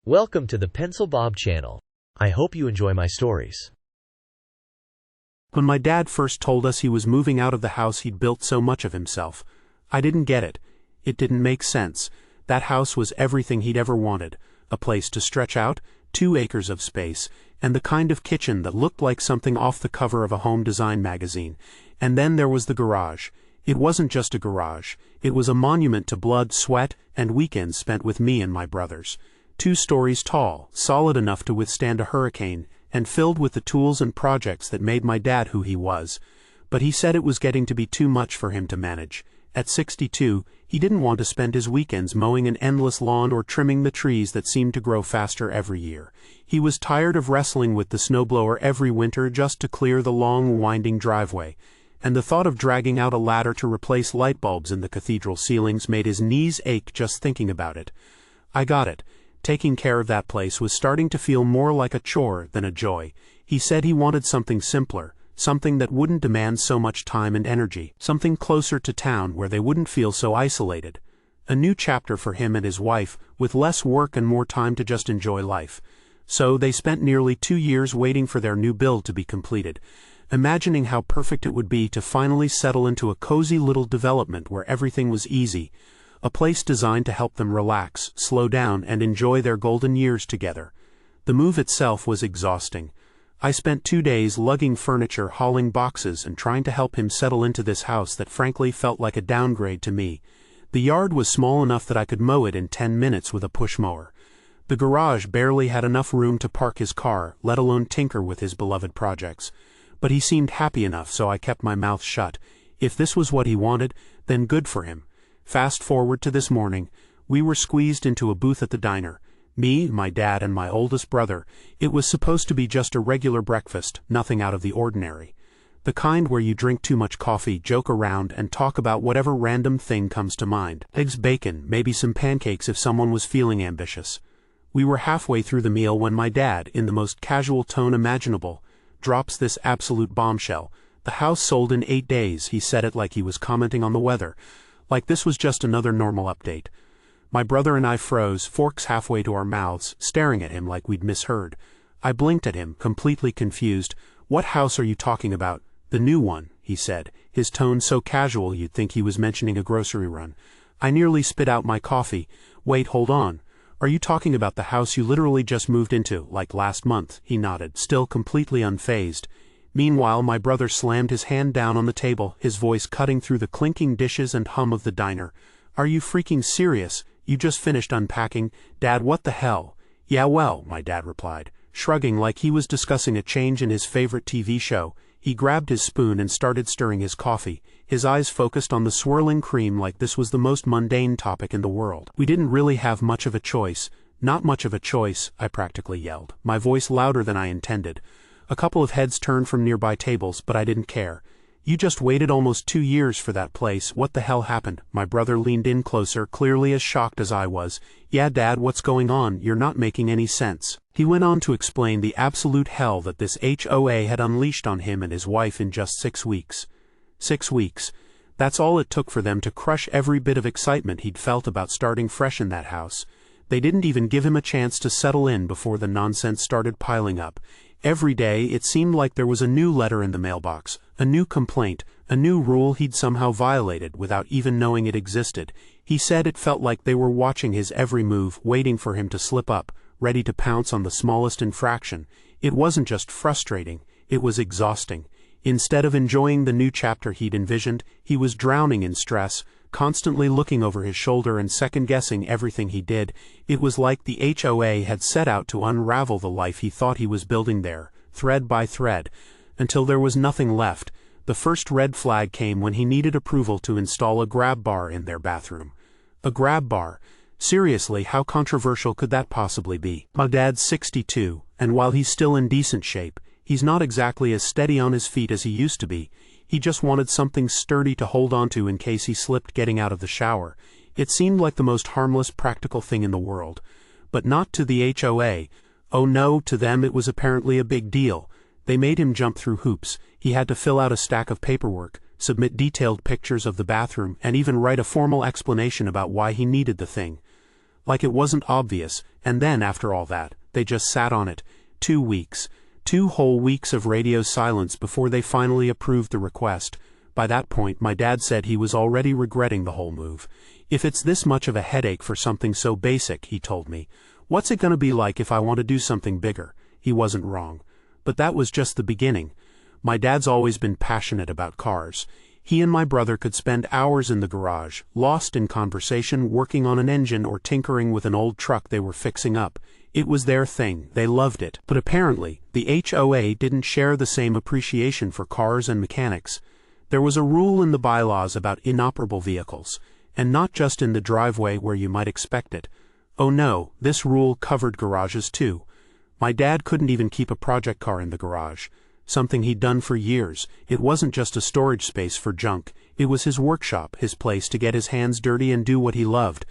Welcome to the Pencil Bob channel. I hope you enjoy my stories. When my dad first told us he was moving out of the house he'd built so much of himself, I didn't get it. It didn't make sense. That house was everything he'd ever wanted. A place to stretch out, 2 acres of space, and the kind of kitchen that looked like something off the cover of a home design magazine. And then there was the garage. It wasn't just a garage. It was a monument to blood, sweat, and weekends spent with me and my brothers. 2 stories tall, solid enough to withstand a hurricane, and filled with the tools and projects that made my dad who he was. But he said it was getting to be too much for him to manage. At 62, he didn't want to spend his weekends mowing an endless lawn or trimming the trees that seemed to grow faster every year. He was tired of wrestling with the snowblower every winter just to clear the long, winding driveway. And the thought of dragging out a ladder to replace light bulbs in the cathedral ceilings made his knees ache just thinking about it. I got it. Taking care of that place was starting to feel more like a chore than a joy. He said he wanted something simpler, something that wouldn't demand so much time and energy, something closer to town where they wouldn't feel so isolated. A new chapter for him and his wife, with less work and more time to just enjoy life. So they spent nearly 2 years waiting for their new build to be completed, imagining how perfect it would be to finally settle into a cozy little development where everything was easy. A place designed to help them relax, slow down, and enjoy their golden years together. The move itself was exhausting. I spent 2 days lugging furniture, hauling boxes, and trying to help him settle into this house that frankly felt like a downgrade to me. The yard was small enough that I could mow it in 10 minutes with a push mower. The garage barely had enough room to park his car, let alone tinker with his beloved projects. But he seemed happy enough, so I kept my mouth shut. If this was what he wanted, then good for him. Fast forward to this morning. We were squeezed into a booth at the diner. Me, my dad, and my oldest brother. It was supposed to be just a regular breakfast, nothing out of the ordinary. The kind where you drink too much coffee, joke around, and talk about whatever random thing comes to mind. Eggs, bacon, maybe some pancakes if someone was feeling ambitious. We were halfway through the meal when my dad, in the most casual tone imaginable, drops this absolute bombshell. The house sold in 8 days. He said it like he was commenting on the weather. Like this was just another normal update. My brother and I froze, forks halfway to our mouths, staring at him like we'd misheard. I blinked at him, completely confused. "What house are you talking about?" "The new one," he said, his tone so casual you'd think he was mentioning a grocery run. I nearly spit out my coffee. "Wait, hold on. Are you talking about the house you literally just moved into, like last month?" He nodded, still completely unfazed. Meanwhile, my brother slammed his hand down on the table, his voice cutting through the clinking dishes and hum of the diner. "Are you freaking serious? You just finished unpacking? Dad, what the hell?" "Yeah, well," my dad replied, shrugging like he was discussing a change in his favorite TV show. He grabbed his spoon and started stirring his coffee, his eyes focused on the swirling cream like this was the most mundane topic in the world. "We didn't really have much of a choice." "Not much of a choice," I practically yelled, my voice louder than I intended. A couple of heads turned from nearby tables, but I didn't care. "You just waited almost 2 years for that place. What the hell happened?" My brother leaned in closer, clearly as shocked as I was. "Yeah, Dad, what's going on? You're not making any sense." He went on to explain the absolute hell that this HOA had unleashed on him and his wife in just 6 weeks. 6 weeks. That's all it took for them to crush every bit of excitement he'd felt about starting fresh in that house. They didn't even give him a chance to settle in before the nonsense started piling up. Every day, it seemed like there was a new letter in the mailbox, a new complaint, a new rule he'd somehow violated without even knowing it existed. He said it felt like they were watching his every move, waiting for him to slip up, ready to pounce on the smallest infraction. It wasn't just frustrating, it was exhausting. Instead of enjoying the new chapter he'd envisioned, he was drowning in stress, constantly looking over his shoulder and second-guessing everything he did. It was like the HOA had set out to unravel the life he thought he was building there, thread by thread, until there was nothing left. The first red flag came when he needed approval to install a grab bar in their bathroom. A grab bar? Seriously, how controversial could that possibly be? My dad's 62, and while he's still in decent shape, he's not exactly as steady on his feet as he used to be. He just wanted something sturdy to hold onto in case he slipped getting out of the shower. It seemed like the most harmless practical thing in the world. But not to the HOA. Oh no, to them it was apparently a big deal. They made him jump through hoops. He had to fill out a stack of paperwork, submit detailed pictures of the bathroom, and even write a formal explanation about why he needed the thing. Like it wasn't obvious, and then after all that, they just sat on it. 2 weeks. 2 whole weeks of radio silence before they finally approved the request. By that point, my dad said he was already regretting the whole move. If it's this much of a headache for something so basic, he told me, what's it gonna be like if I want to do something bigger? He wasn't wrong. But that was just the beginning. My dad's always been passionate about cars. He and my brother could spend hours in the garage, lost in conversation, working on an engine or tinkering with an old truck they were fixing up. It was their thing, they loved it. But apparently, the HOA didn't share the same appreciation for cars and mechanics. There was a rule in the bylaws about inoperable vehicles, and not just in the driveway where you might expect it. Oh no, this rule covered garages too. My dad couldn't even keep a project car in the garage. Something he'd done for years. It wasn't just a storage space for junk. It was his workshop, his place to get his hands dirty and do what he loved.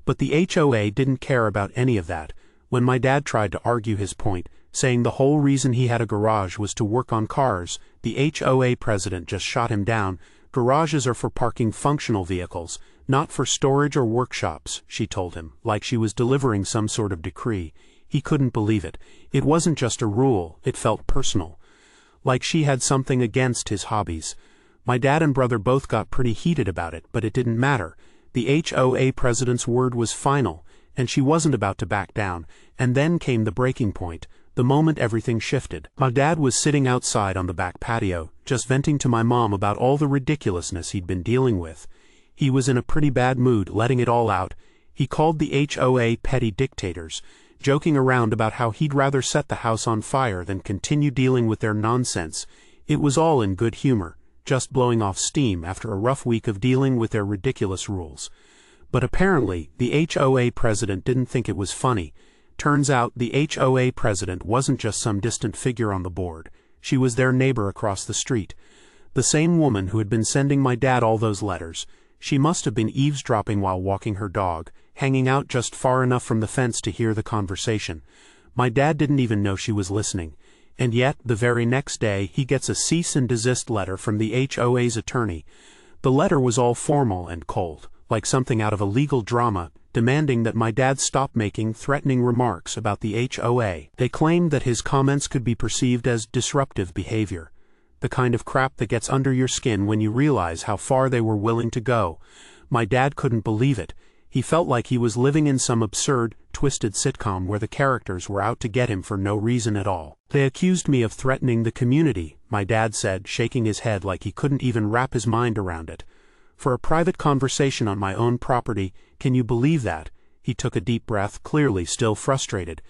But the HOA didn't care about any of that. When my dad tried to argue his point, saying the whole reason he had a garage was to work on cars, the HOA president just shot him down. Garages are for parking functional vehicles, not for storage or workshops, she told him, like she was delivering some sort of decree. He couldn't believe it. It wasn't just a rule, it felt personal. Like she had something against his hobbies. My dad and brother both got pretty heated about it, but it didn't matter. The HOA president's word was final, and she wasn't about to back down. And then came the breaking point, the moment everything shifted. My dad was sitting outside on the back patio, just venting to my mom about all the ridiculousness he'd been dealing with. He was in a pretty bad mood, letting it all out. He called the HOA petty dictators, joking around about how he'd rather set the house on fire than continue dealing with their nonsense. It was all in good humor, just blowing off steam after a rough week of dealing with their ridiculous rules. But apparently, the HOA president didn't think it was funny. Turns out, the HOA president wasn't just some distant figure on the board. She was their neighbor across the street. The same woman who had been sending my dad all those letters. She must have been eavesdropping while walking her dog, hanging out just far enough from the fence to hear the conversation. My dad didn't even know she was listening. And yet, the very next day, he gets a cease and desist letter from the HOA's attorney. The letter was all formal and cold, like something out of a legal drama, demanding that my dad stop making threatening remarks about the HOA. They claimed that his comments could be perceived as disruptive behavior. The kind of crap that gets under your skin when you realize how far they were willing to go. My dad couldn't believe it. He felt like he was living in some absurd, twisted sitcom where the characters were out to get him for no reason at all. They accused me of threatening the community, my dad said, shaking his head like he couldn't even wrap his mind around it. For a private conversation on my own property, can you believe that? He took a deep breath, clearly still frustrated.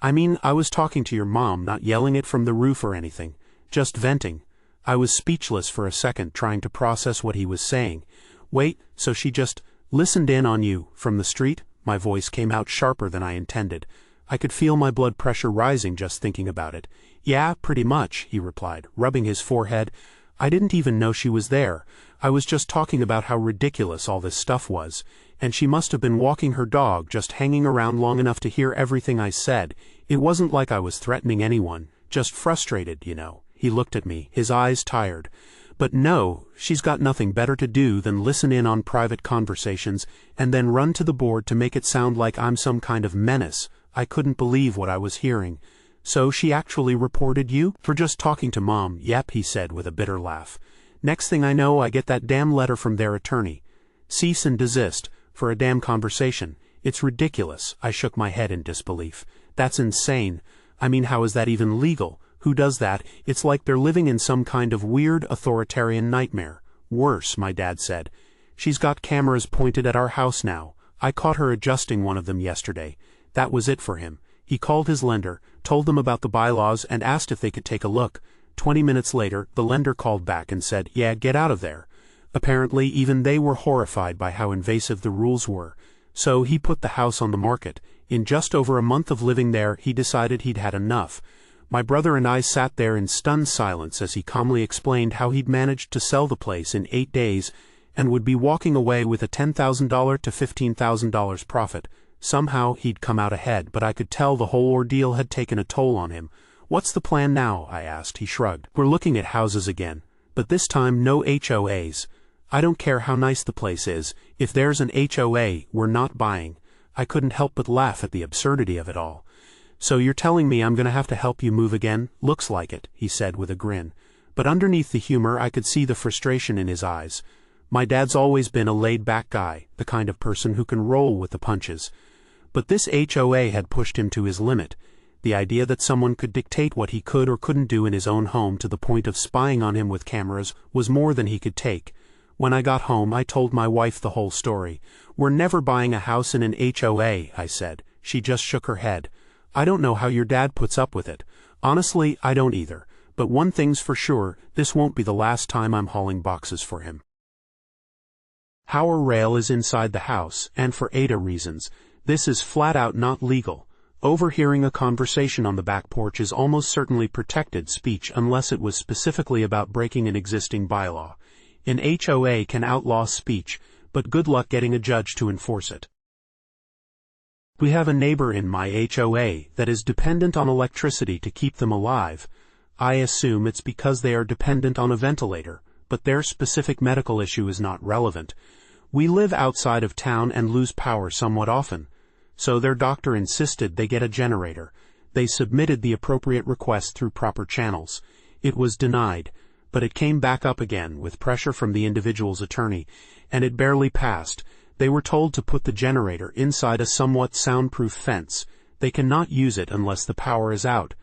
I mean, I was talking to your mom, not yelling it from the roof or anything. Just venting. I was speechless for a second, trying to process what he was saying. Wait, so she just listened in on you, from the street? My voice came out sharper than I intended. I could feel my blood pressure rising just thinking about it. Yeah, pretty much, he replied, rubbing his forehead. I didn't even know she was there. I was just talking about how ridiculous all this stuff was. And she must have been walking her dog, just hanging around long enough to hear everything I said. It wasn't like I was threatening anyone, just frustrated, you know. He looked at me, his eyes tired. But no, she's got nothing better to do than listen in on private conversations and then run to the board to make it sound like I'm some kind of menace. I couldn't believe what I was hearing. So she actually reported you? For just talking to Mom, yep, he said with a bitter laugh. Next thing I know, I get that damn letter from their attorney. Cease and desist, for a damn conversation. It's ridiculous. I shook my head in disbelief. That's insane. I mean, how is that even legal? Who does that? It's like they're living in some kind of weird authoritarian nightmare. Worse, my dad said. She's got cameras pointed at our house now. I caught her adjusting one of them yesterday. That was it for him. He called his lender, told them about the bylaws, and asked if they could take a look. 20 minutes later, the lender called back and said, yeah, get out of there. Apparently, even they were horrified by how invasive the rules were. So he put the house on the market. In just over a month of living there, he decided he'd had enough. My brother and I sat there in stunned silence as he calmly explained how he'd managed to sell the place in 8 days and would be walking away with a $10,000 to $15,000 profit. Somehow he'd come out ahead, but I could tell the whole ordeal had taken a toll on him. What's the plan now? I asked. He shrugged. We're looking at houses again, but this time no HOAs. I don't care how nice the place is. If there's an HOA, we're not buying. I couldn't help but laugh at the absurdity of it all. "So you're telling me I'm going to have to help you move again? Looks like it," he said with a grin. But underneath the humor I could see the frustration in his eyes. My dad's always been a laid-back guy, the kind of person who can roll with the punches. But this HOA had pushed him to his limit. The idea that someone could dictate what he could or couldn't do in his own home to the point of spying on him with cameras was more than he could take. When I got home, I told my wife the whole story. "We're never buying a house in an HOA, I said. She just shook her head. "I don't know how your dad puts up with it. Honestly, I don't either. But one thing's for sure, this won't be the last time I'm hauling boxes for him." HOA rail is inside the house, and for ADA reasons. This is flat out not legal. Overhearing a conversation on the back porch is almost certainly protected speech unless it was specifically about breaking an existing bylaw. An HOA can outlaw speech, but good luck getting a judge to enforce it. We have a neighbor in my HOA that is dependent on electricity to keep them alive. I assume it's because they are dependent on a ventilator, but their specific medical issue is not relevant. We live outside of town and lose power somewhat often. So their doctor insisted they get a generator. They submitted the appropriate request through proper channels. It was denied, but it came back up again with pressure from the individual's attorney, and it barely passed. They were told to put the generator inside a somewhat soundproof fence. They cannot use it unless the power is out,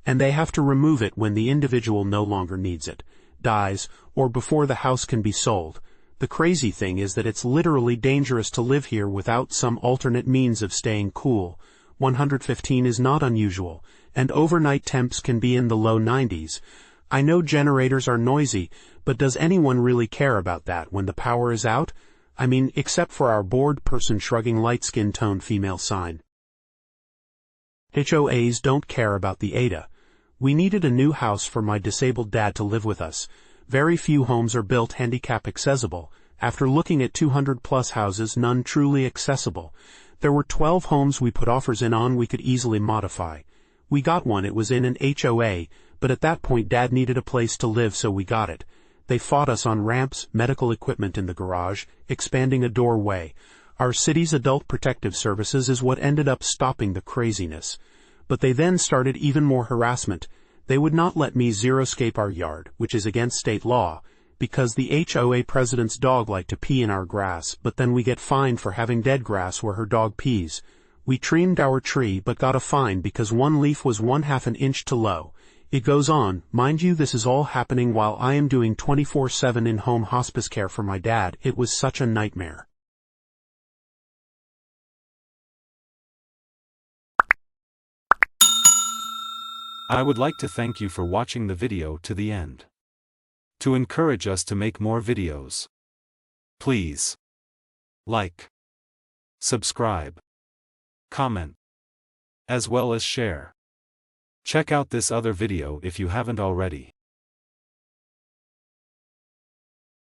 and they have to remove it when the individual no longer needs it, dies, or before the house can be sold. The crazy thing is that it's literally dangerous to live here without some alternate means of staying cool. 115 is not unusual, and overnight temps can be in the low 90s. I know generators are noisy, but does anyone really care about that when the power is out? I mean, except for our bored person shrugging light-skin-toned female sign. HOAs don't care about the ADA. We needed a new house for my disabled dad to live with us. Very few homes are built handicap accessible. After looking at 200-plus houses, none truly accessible. There were 12 homes we put offers in on we could easily modify. We got one, it was in an HOA, but at that point Dad needed a place to live, so we got it. They fought us on ramps, medical equipment in the garage, expanding a doorway. Our city's adult protective services is what ended up stopping the craziness. But they then started even more harassment. They would not let me xeriscape our yard, which is against state law, because the HOA president's dog liked to pee in our grass, but then we get fined for having dead grass where her dog pees. We trimmed our tree but got a fine because one leaf was 1/2 an inch too low. It goes on. Mind you, this is all happening while I am doing 24/7 in-home hospice care for my dad. It was such a nightmare. I would like to thank you for watching the video to the end. To encourage us to make more videos, please like, subscribe, comment, as well as share. Check out this other video if you haven't already.